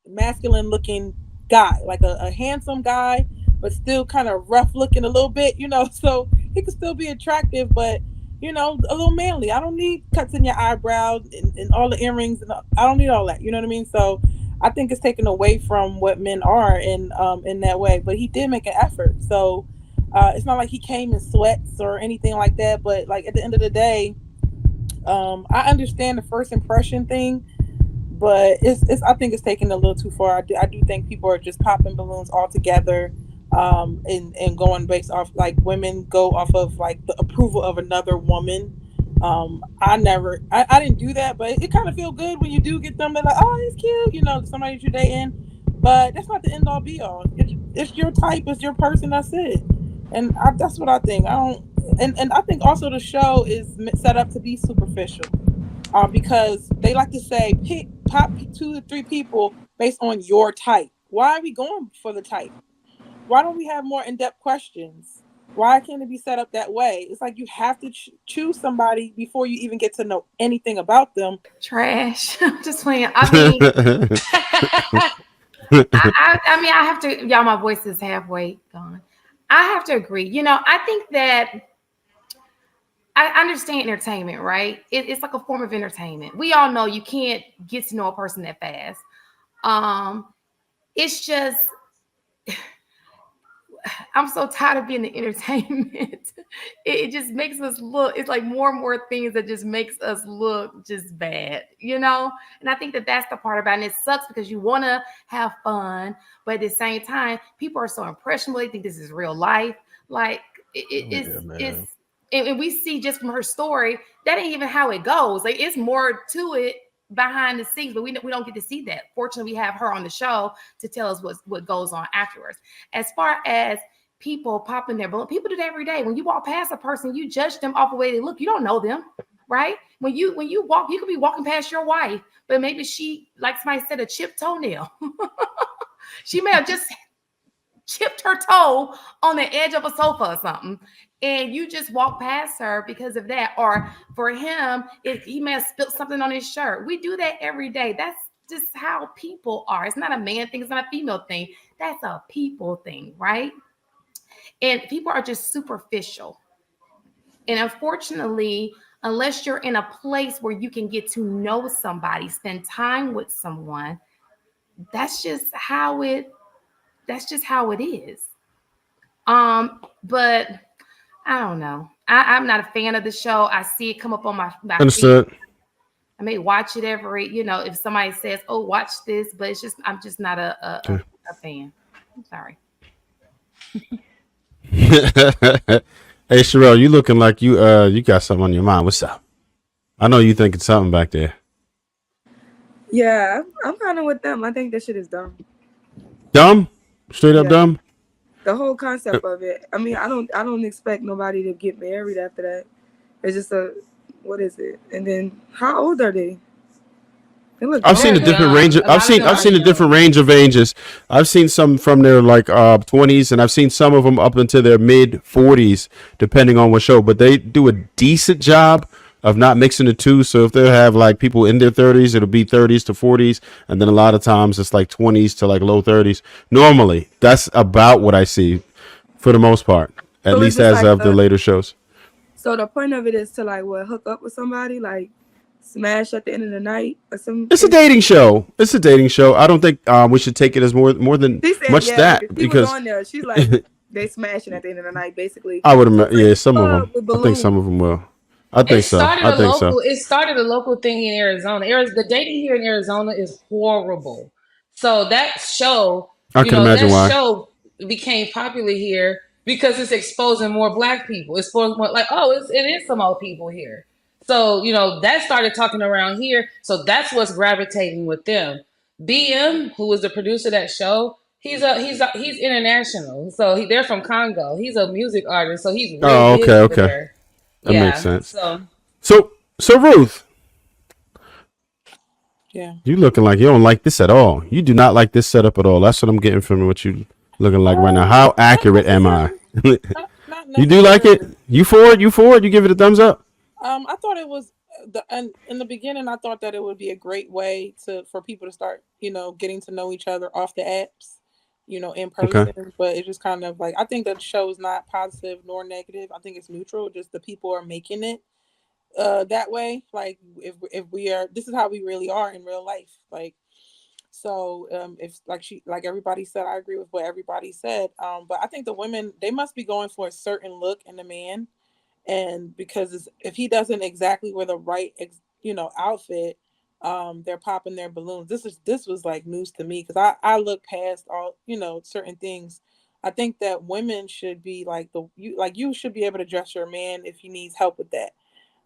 masculine looking guy, like a handsome guy, but still kind of rough looking a little bit, so he could still be attractive, but a little manly. I don't need cuts in your eyebrows and all the earrings, and I don't need all that. You know what I mean? So I think it's taken away from what men are in that way. But he did make an effort, so it's not like he came in sweats or anything like that. But like at the end of the day, I understand the first impression thing, but it's I think it's taken a little too far. I do think people are just popping balloons altogether, and going based off, like, women go off of like the approval of another woman. I didn't do that, but it kind of feel good when you do get them. They're like, oh, he's cute, somebody that you're dating, but that's not the end all be all. It's your type, it's your person, that's it. And that's what I think. I don't, and I think also the show is set up to be superficial, because they like to say pick top 2 to 3 people based on your type. Why are we going for the type? Why don't we have more in-depth questions? Why can't it be set up that way? It's like you have to choose somebody before you even get to know anything about them. Trash. I'm just playing. I mean, I mean, I have to. Y'all, my voice is halfway gone. I have to agree. I think that I understand entertainment, right? It's like a form of entertainment. We all know you can't get to know a person that fast. It's just, I'm so tired of being the entertainment. It just makes us look, it's like more and more things that just makes us look just bad, And I think that that's the part about it. And it sucks because you want to have fun, but at the same time, people are so impressionable. They think this is real life. Like, it's and we see just from her story, that ain't even how it goes. Like, it's more to it behind the scenes, but we don't get to see that. Fortunately, we have her on the show to tell us what goes on afterwards. As far as people popping their balloon, people do that every day. When you walk past a person, you judge them off the way they look. You don't know them, right? When you walk, you could be walking past your wife, but maybe she, like somebody said, a chipped toenail. She may have just chipped her toe on the edge of a sofa or something, and you just walk past her because of that. Or for him, he may have spilled something on his shirt. We do that every day. That's just how people are. It's not a man thing. It's not a female thing. That's a people thing, right? And people are just superficial. And unfortunately, unless you're in a place where you can get to know somebody, spend time with someone, that's just how it is. But I don't know. I'm not a fan of the show. I see it come up on my Understood. feed. I may watch it every, if somebody says, "Oh, watch this," but I'm just not a fan. I'm sorry. Hey, Sherelle, you looking like you got something on your mind. What's up? I know you thinking something back there. Yeah, I'm kind of with them. I think this shit is dumb. Dumb? Straight up dumb? The whole concept of it. I mean, I don't expect nobody to get married after that. It's just what is it? And then how old are they? I've seen a different range. I've seen a different range of ages. I've seen some from their 20s, and I've seen some of them up into their mid 40s, depending on what show. But they do a decent job of not mixing the two. So if they have like people in their 30s, it'll be 30s to 40s, and then a lot of times it's like 20s to like low 30s. Normally, that's about what I see for the most part, at least as of the later shows. So the point of it is to hook up with somebody, like smash at the end of the night or something. It's a dating show. I don't think we should take it as more than much that, because on there, she's like they smashing at the end of the night, basically. I would imagine, yeah, some of them. I think some of them will. I think so. It started a local thing in Arizona. The dating here in Arizona is horrible. So that show, I can imagine why. Show became popular here because it's exposing more Black people. It's exposing more, it is some old people here. So, that started talking around here. So that's what's gravitating with them. BM, who was the producer of that show, he's international. So they're from Congo. He's a music artist. So he's really big over there. That makes sense. So Ruth. Yeah. You looking like you don't like this at all. You do not like this setup at all. That's what I'm getting from what you looking like right now. How accurate am I? You do like it? You for it? You give it a thumbs up? I thought it was and in the beginning, I thought that it would be a great way for people to start, getting to know each other off the apps, in Okay. person. But it's just kind of like I think that the show is not positive nor negative. I think it's neutral. Just the people are making it that way. Like if we are, this is how we really are in real life. Like so, if like everybody said, I agree with what everybody said. But I think the women, they must be going for a certain look in the man, and because if he doesn't exactly wear the right outfit, they're popping their balloons. This was like news to me, because I look past all certain things. I think that women should be like you should be able to dress your man if he needs help with that.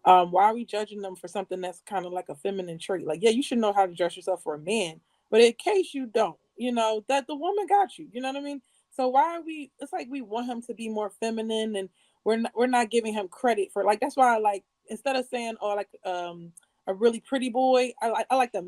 Why are we judging them for something that's kind of like a feminine trait? Like, yeah, you should know how to dress yourself for a man, but in case you don't, that the woman got you. You know what I mean? So why are we? It's like we want him to be more feminine, and we're not giving him credit for, like, that's why I like, instead of saying, oh, like a really pretty boy, I like the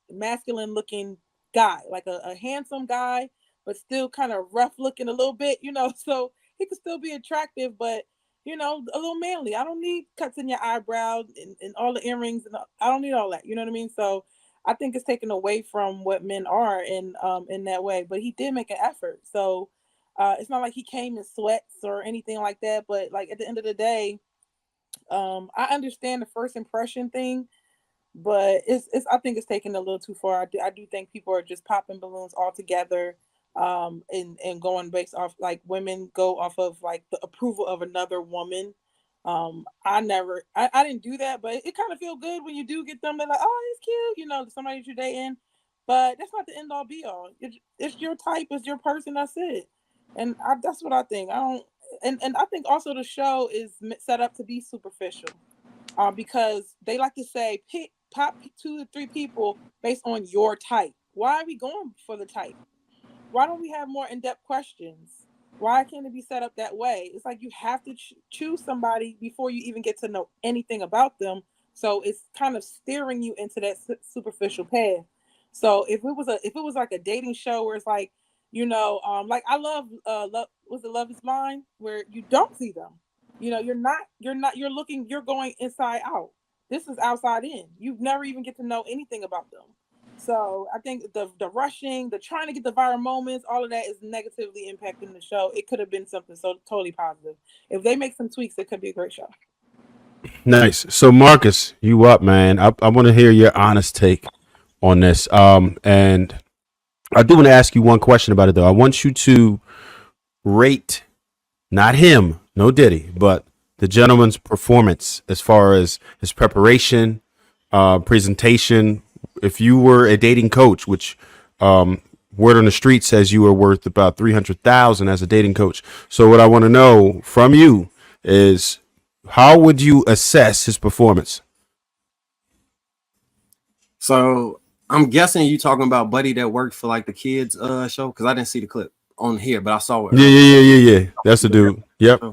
masculine looking guy, like a handsome guy, but still kind of rough looking a little bit, so he could still be attractive, but a little manly. I don't need cuts in your eyebrows and all the earrings, and I don't need all that. You know what I mean? So I think it's taken away from what men are in that way. But he did make an effort. So it's not like he came in sweats or anything like that. But like at the end of the day, I understand the first impression thing, but it's I think it's taken a little too far. I do think people are just popping balloons all together, and going based off, like, women go off of like the approval of another woman. I didn't do that, but it kind of feel good when you do get them. They're like, oh, he's cute, somebody that you're dating, but that's not the end all be all. It's your type, it's your person, that's it. And that's what I think. I don't, and I think also the show is set up to be superficial, because they like to say pop 2 to 3 people based on your type. Why are we going for the type? Why don't we have more in-depth questions? Why can't it be set up that way? It's like you have to choose somebody before you even get to know anything about them. So it's kind of steering you into that superficial path. So if it was like a dating show where it's like, like I love was it Love Is Blind, where you don't see them. You're going inside out. This is outside in. You never even get to know anything about them. So I think the rushing, the trying to get the viral moments, all of that is negatively impacting the show. It could have been something so totally positive. If they make some tweaks, it could be a great show. Nice. So Marcus, you up, man? I want to hear your honest take on this. And I do want to ask you one question about it though. I want you to rate, not him, no Diddy, but the gentleman's performance as far as his preparation, presentation. If you were a dating coach, which word on the street says you are worth about 300,000 as a dating coach. So what I want to know from you is, how would you assess his performance? So I'm guessing you talking about Buddy that worked for like the kids show, because I didn't see the clip on here, but I saw it. Yeah. That's the dude. Yep.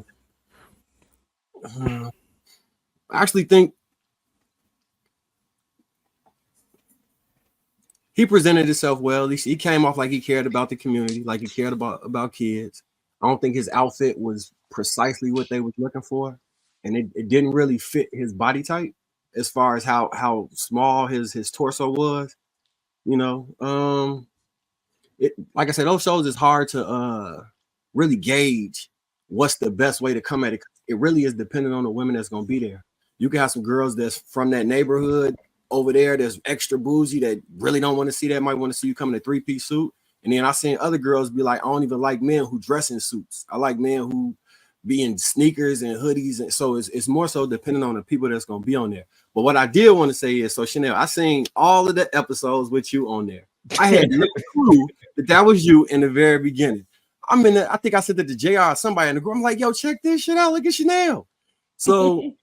I actually think he presented himself well. He came off like he cared about the community, like he cared about kids. I don't think his outfit was precisely what they was looking for, and it didn't really fit his body type as far as how small his torso was. Like I said, those shows is hard to really gauge what's the best way to come at it. It really is dependent on the women that's gonna be there. You can have some girls that's from that neighborhood over there that's extra bougie that really don't want to see that, might want to see you come in a 3-piece suit. And then I seen other girls be like, I don't even like men who dress in suits. I like men who be in sneakers and hoodies. And so it's more so depending on the people that's going to be on there. But what I did want to say is, so Chanel, I seen all of the episodes with you on there. I had no clue that was you in the very beginning. I think I said that to JR, somebody in the group. I'm like, yo, check this shit out. Look at Chanel. So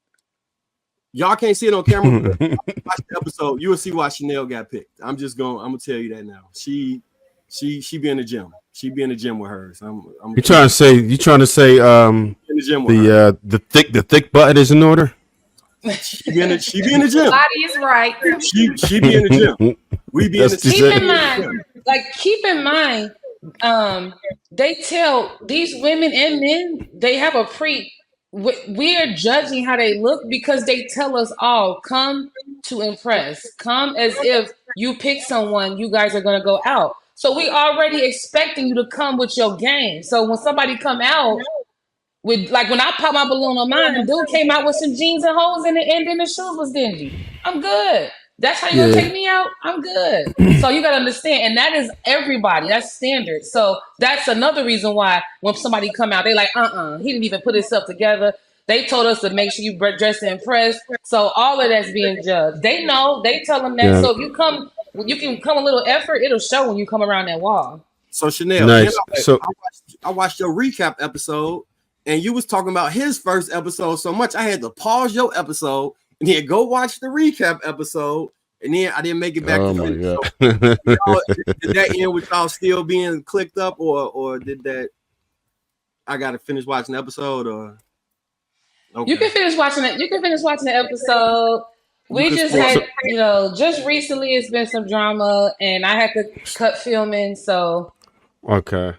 y'all can't see it on camera. Watch the episode. You will see why Chanel got picked. I'm gonna tell you that now. She be in the gym. She be in the gym with hers. You trying to say the thick button is in order? She be in the gym. Body is right. She be in the gym. We be in the gym. Keep in mind, they tell these women and men, they have a we are judging how they look because they tell us all come to impress, come as if you pick someone, you guys are going to go out. So we already expecting you to come with your game. So when somebody come out with, like, when I pop my balloon on mine, dude came out with some jeans and hoes in the end, and the shoes was dingy. I'm good. That's how you gonna Yeah. take me out? I'm good. So you gotta understand, and that is everybody. That's standard. So that's another reason why when somebody come out, they like, he didn't even put himself together. They told us to make sure you dress to impress. So all of that's being judged. They know. They tell them that. Yeah. So if you come, you can come a little effort. It'll show when you come around that wall. So Chanel, Nice. So I watched your recap episode, and you was talking about his first episode so much I had to pause your episode and then go watch the recap episode, and then I didn't make it back oh to my finish. god. So, did that end with y'all still being clicked up, or did that I gotta finish watching the episode, or You can finish watching it. You can finish watching the episode. We just had, just recently it's been some drama, and I had to cut filming. So Okay.